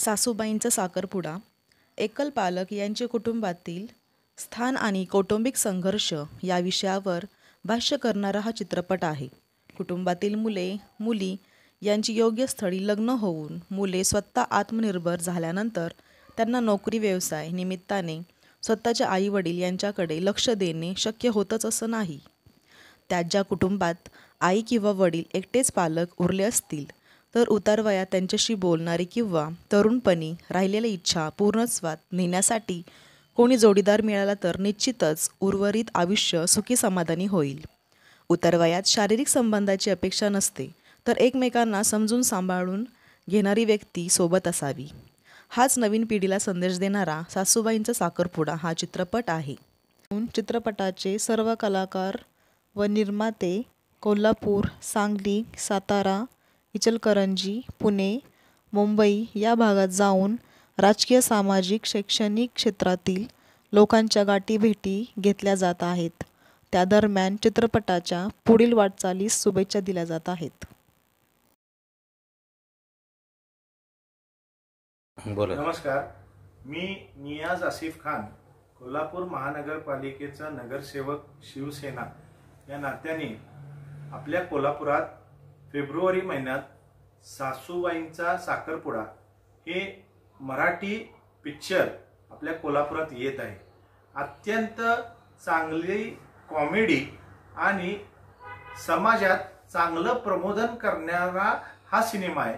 सासूबाईंचा साखरपुडा एकल पालक यांचे कुटुंबातील स्थान आणि कौटुंबिक संघर्ष या विषयावर भाष्य करणारा हा चित्रपट आहे. कुटुंबातील मुले मुली यांची योग्य स्थळी लग्न होऊन मुले स्वतः आत्मनिर्भर झाल्यानंतर त्यांना नोकरी व्यवसाय निमित्ताने स्वतःच्या आईवडील यांच्याकडे लक्ष देणे शक्य होतच असं नाही. त्यात ज्या कुटुंबात आई किंवा वडील एकटेच पालक उरले असतील तर उतारवयात त्यांच्याशी बोलणारी किंवा तरुणपणी राहिलेल्या इच्छा पूर्णत्वात नेण्यासाठी कोणी जोडीदार मिळाला तर निश्चितच उर्वरित आयुष्य सुखी समाधानी होईल. उतारवयात शारीरिक संबंधाची अपेक्षा नसते तर एकमेकांना समजून सांभाळून घेणारी व्यक्ती सोबत असावी. हाच नवीन पिढीला संदेश देणारा सासूबाईंचा साखरपुडा हा चित्रपट आहे. चित्रपटाचे सर्व कलाकार व निर्माते कोल्हापूर, सांगली, सातारा, इचलकरंजी, पुणे, मुंबई या भागात जाऊन राजकीय, सामाजिक, शैक्षणिक क्षेत्रातील लोकांच्या गाठीभेटी घेतल्या जात आहेत. त्या दरम्यान चित्रपटाच्या पुढील वाटचालीस शुभेच्छा दिल्या जात आहेत. नमस्कार, मी नियाज आसिफ खान, कोल्हापूर महानगरपालिकेचा नगरसेवक शिवसेना या नात्याने आपल्या कोल्हापुरात फेब्रुवारी महिन्यात सासूबाईंचा साखरपुडा हे मराठी पिक्चर आपल्या कोल्हापुरात येत आहे. अत्यंत चांगली कॉमेडी आणि समाजात चांगलं प्रबोधन करणारा हा सिनेमा आहे.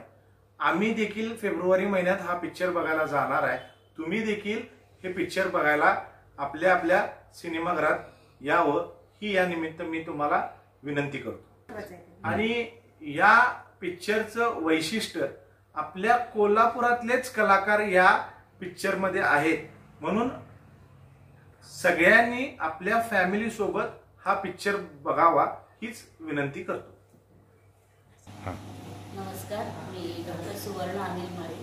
आम्ही देखील फेब्रुवारी महिन्यात हा पिक्चर बघायला जाणार आहे. तुम्ही देखील हे पिक्चर बघायला आपल्या आपल्या सिनेमाघरात यावं ही या निमित्त मी तुम्हाला विनंती करतो. आणि या पिक्चरचं वैशिष्ट्य आपल्या कोल्हापुरातलेच कलाकार या पिक्चर मध्ये आहेत, म्हणून सगळ्यांनी आपल्या फॅमिली सोबत हा पिक्चर बघावा हीच विनंती करतो. नमस्कार, मी डॉक्टर सुवर्ण अनिल मारे,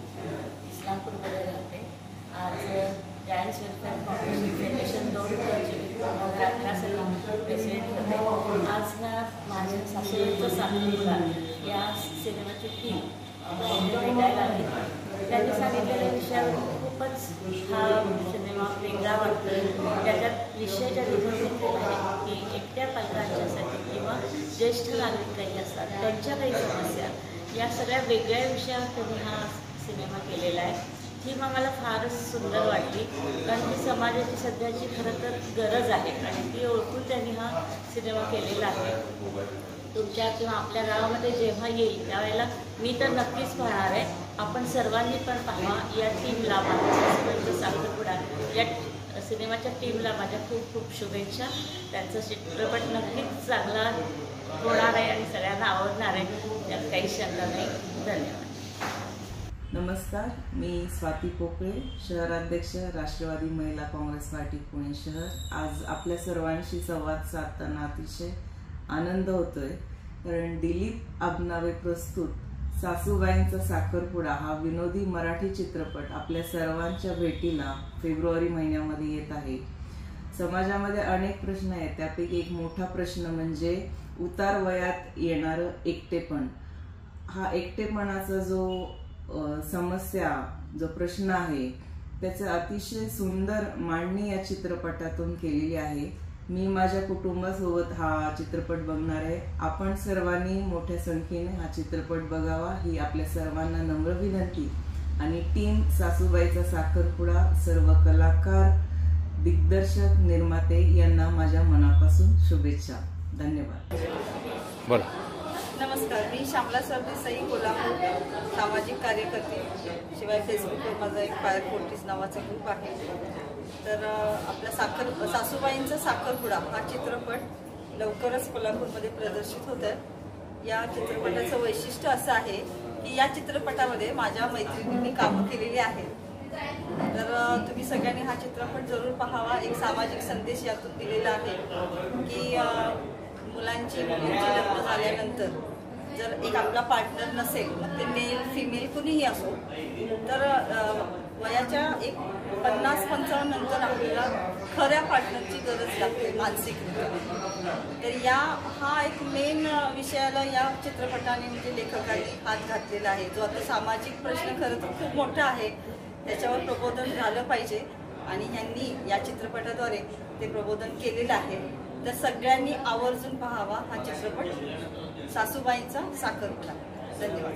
इस्लामपूरमध्ये राहते. आज giants welfare foundation federation 2018 president होते. आज ना माझ्या सासूबाईंचा साखरपुडा या सिनेमाची टीम भेटायला आली. त्यांनी सांगितलेल्या विषयावर खूपच हा सिनेमा वेगळा वाटतो. त्याच्यात विषयाच्या डिझाईन आहे की एकट्या पालकांच्यासाठी किंवा ज्येष्ठ नागरिक काही असतात त्यांच्या काही समस्या या सगळ्या वेगळ्या विषयावर त्यांनी हा सिनेमा केलेला आहे. ही मला फारच सुंदर वाटली, कारण ही समाजाची सध्याची खरं तर गरज आहे आणि ती ओळखून त्यांनी हा सिनेमा केलेला आहे. तुमच्या किंवा आपल्या गावामध्ये जेव्हा येईल त्यावेळेला मी तर नक्कीच पाहणार आहे. आपण सर्वांनी पण पाहा. या टीमला माझ्या साखरपुडा या सिनेमाच्या टीमला माझ्या खूप खूप शुभेच्छा. त्यांचा चित्रपट नक्कीच चांगला होणार आहे आणि सगळ्यांना आवडणार आहे, यात काही शंका नाही. धन्यवाद. नमस्कार, मी स्वाती पोकळे, शहराध्यक्ष राष्ट्रवादी महिला काँग्रेस पार्टी पुणे शहर. आज आपल्या सर्वांशी संवाद साधताना अतिशय आनंद होतोय, कारण दिलीप आबनावे प्रस्तुत सासूबाईंचा साखरपुडा हा विनोदी मराठी चित्रपट आपल्या सर्वांच्या भेटीला फेब्रुवारी महिन्यामध्ये येत आहे. समाजामध्ये अनेक प्रश्न आहेत, त्यापैकी एक मोठा प्रश्न म्हणजे उतार वयात येणारं एकटेपण. हा एकटेपणाचा जो समस्या जो प्रश्न आहे त्याचं अतिशय सुंदर मांडणी या चित्रपटातून केलेली आहे. मी माझ्या कुटुंबासोबत हा चित्रपट बघणार आहे. आपण सर्वांनी मोठ्या संख्येने हा चित्रपट बघावा ही आपल्या सर्वांना नम्र विनंती. आणि टीम सासूबाईचा साखरपुडा, सर्व कलाकार, दिग्दर्शक, निर्माते यांना माझ्या मनापासून शुभेच्छा. धन्यवाद. नमस्कार, मी श्यामला सरदेसाई, कोल्हापूर, सामाजिक कार्यकर्ते. शिवाय फेसबुकवर माझा एक फायर फोर्टीज नावाचा ग्रुप आहे. तर आपला सासूबाईंचा साखरपुडा हा चित्रपट लवकरच कोल्हापूरमध्ये प्रदर्शित होत आहे. या चित्रपटाचं वैशिष्ट्य असं आहे की या चित्रपटामध्ये माझ्या मैत्रिणींनी कामं केलेली आहेत. तर तुम्ही सगळ्यांनी हा चित्रपट जरूर पाहावा. एक सामाजिक संदेश यातून दिलेला आहे की मुलांची मुलींची लग्न झाल्यानंतर जर एक आपला पार्टनर नसेल, मग ते मेल फिमेल कुणीही असो, तर वयाच्या एक 50-55 नंतर आपल्याला खऱ्या पार्टनरची गरज लागते मानसिकरित्या. तर हा एक मेन विषयाला या चित्रपटाने म्हणजे लेखकांनी हात घातलेला आहे, जो आता सामाजिक प्रश्न खरं तर खूप मोठा आहे, त्याच्यावर प्रबोधन झालं पाहिजे आणि ह्यांनी या चित्रपटाद्वारे ते प्रबोधन केलेलं आहे. तर सगळ्यांनी आवर्जून पाहावा हा चित्रपट, सासूबाईंचा साखरपुडा. धन्यवाद.